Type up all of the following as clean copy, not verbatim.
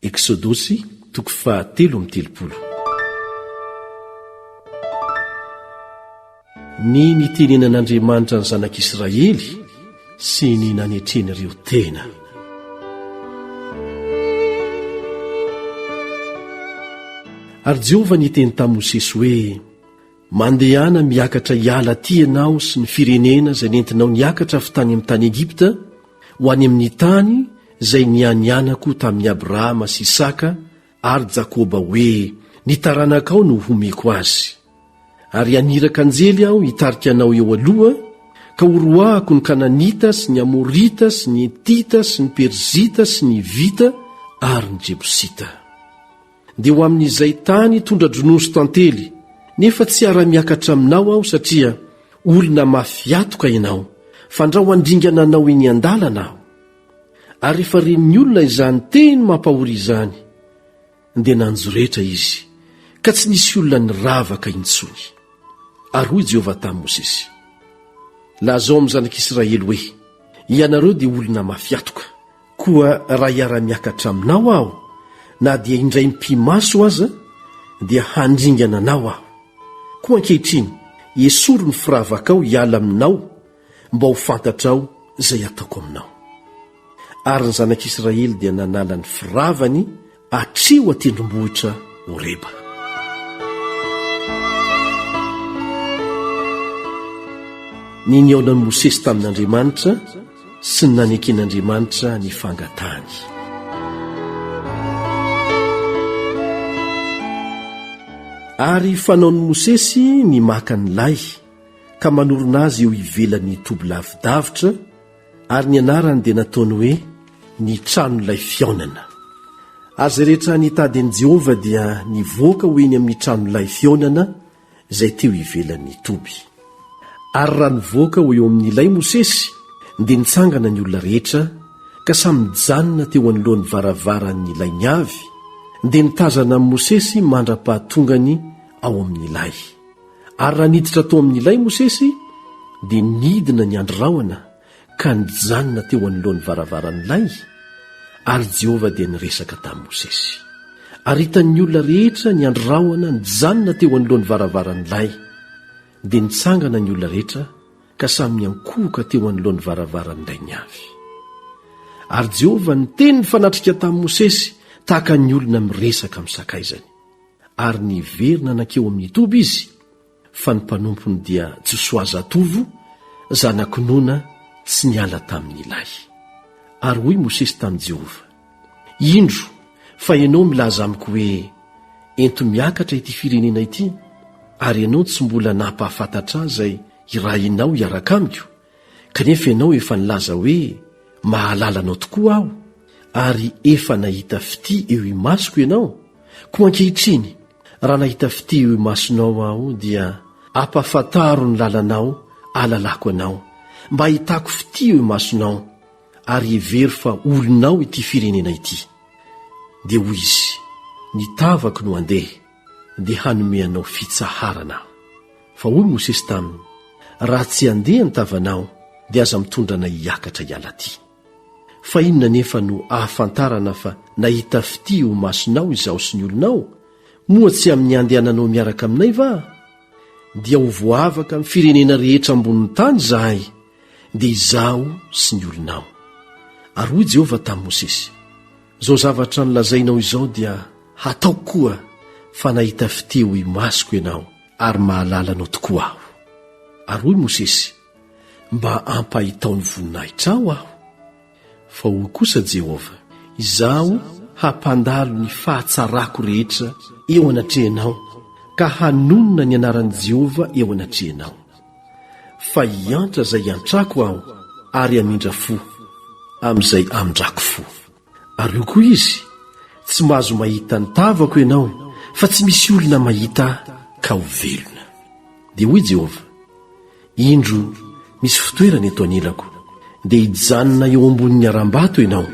Eksodosy 3:13. Ny nitenenan'Andriamanitra ny zanak'Israely sy ny nanetreny ireo tena. Ary Jehovah niteny tamin'i Mosesy hoe, mandehana miakatra hiala aty ianao sy ny firenena izay nentinao niakatra avy tany amin'ny tany Egipta ho any amin'ny tany izay nianianako tamin'ny Abrahama sy Isaka ary Jakoba hoe, ny taranakao no homeko azy. Ary aniraka anjely aho hitarika anao eo aloha ka horoahako ny Kananita sy ny Amorita sy ny Etita sy ny Perzita sy ny Vita ary ny Jebusita. Dia ho amin'izay tany tondra-dronoso tantely, nefa tsy ara-miakatra aminao aho satria olona mafiatoka ianao, fandrao andringana anao eny an-dalana aho. Ary rehefa renin'ny olona izany teny mampahory izany, dia nanjoretra izy, ka tsy nisy olona niravaka intsony. Ary hoy Jehovah tamin'i Mosesy, lazao amin'ny zanak'Israely hoe, ianareo dia olona mafiatoka, koa raha hiara-miakatra aminao aho, na dia indray mpimaso aza, dia handringana anao aho. Koa ankehitriny, esoro ny firavakao hiala aminao, mba ho fantatrao izay ataoko aminao. Ary ny zanak'Israely dia nanala ny firavany atreo atendrombohitra Horeba. Ny niaonan'i Mosesy tamin'Andriamanitra sy ny naneken'Andriamanitra ny fangatahany. Ary fanaon'i Mosesy ny maka ny lay ka manorona azy eo ivelan'ny toby lavidavitra, ary ny anarany dia nataony hoe ny tranon'ilay fionana. Azy rehetra nitady an'i Jehovah dia nivoaka ho eny amin'ny tranon'ilay fionana izay teo ivelan'ny toby. Ary raha nivoaka ho eo amin'ilay Mosesy dia nitsangana ny olona rehetra ka samy mijanona teo anoloan'ny varavaran'ny ilay ny avy, dia nitazana amin'ny Mosesy mandra-pahatongany ao amin'ilay. Ary raha niditra tao amin'ilay Mosesy dia nidina ny androraona ka nijanona teo anoloan'ny varavaran'ilay. Ary Jehovah dia niresaka tamin'i Mosesy. Ary hitan'ny olona rehetra ny androraona nijanona teo anoloan'ny varavaran'ilay, dia nitsangana ny olona rehetra ka samy miankohoka teo anoloan'ny varavaran'ilay ny avy. Ary Jehovah niteny ny fanatrika tamin'i Mosesy tahaka ny olona miresaka amin'ny sakaizany. Ary niverina nankeo amin'ny toby izy, fa ny mpanompony dia Josoazatovo, zanak'Nona, tsy niala tamin'ilay. Ary hoy Mosesy tamin'i Jehovah, indro fa ianao milaza amiko hoe, ento miakatra ity firenena ity, ary ianao tsy mbola nampahafantatra izay irahinao hiaraka amiko, kanefa ianao efa nilaza hoe mahalala anao tokoa aho, ary efa nahita fity eo imasoko ianao. Koa ankehitriny, raha nahita fity eo imasonao aho dia ampahafantaro ny lalanao alalako anao, mba hitako fity eo imasonao, ary hevery fa olonao ity firenena ity. Dia hoy izy, nitavako no andeha, dia hanomeanao fitsaharana. Fa hoy Mosesy taminy, raha tsy andeha ny tavanao dia aza mitondrana hiakatra hiala ty. Fa inona nefa no ahafantarana fa nahita fity eo masonao izaho sy ny olonao, moa tsy amin'ny andehananao miaraka aminay va? Dia ho voavaka amin'ny firenena rehetra ambonin'ny tany zahay, dia izaho sy ny olonao. Ary hoy Jehovah tamin'i Mosesy, zao zavatra nolazainao izao dia hataoko koa, fa nahita fity eo imasoko ianao ary mahalala anao tokoa aho. Ary hoy Mosesy, mba ampahitao ny voninahitra aho aho. Fa hoy kosa Jehovah, izaho hampandalo ny fahatsarako rehetra eo anatrehanao, ka hanonona ny anaran'i Jehovah eo anatrehanao. Fa hiantra izay hiantrako aho, ary hamindra fo amin'izay amindrako fo. Ary io koa izy, tsy mahazo mahita ny tavako ianao, fa tsy misy olona mahita ka ho velona. Dia hoy Jehovah, indro misy fitoerana eto anilako, dia hijanona eo ambonin'ny aram-bato ianao.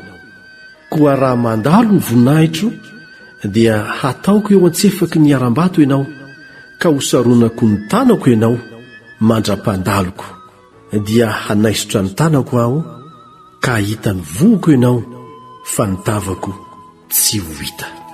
Koa raha mandalo ny voninahitro, dia hataoko eo antsefaky ny aram-bato ianao, ka hosaronako ny tanako ianao mandra-pandaloko, dia hanaisotra ny tanako aho, ka hita ny voako ianao, fa ny tavako tsy ho hita.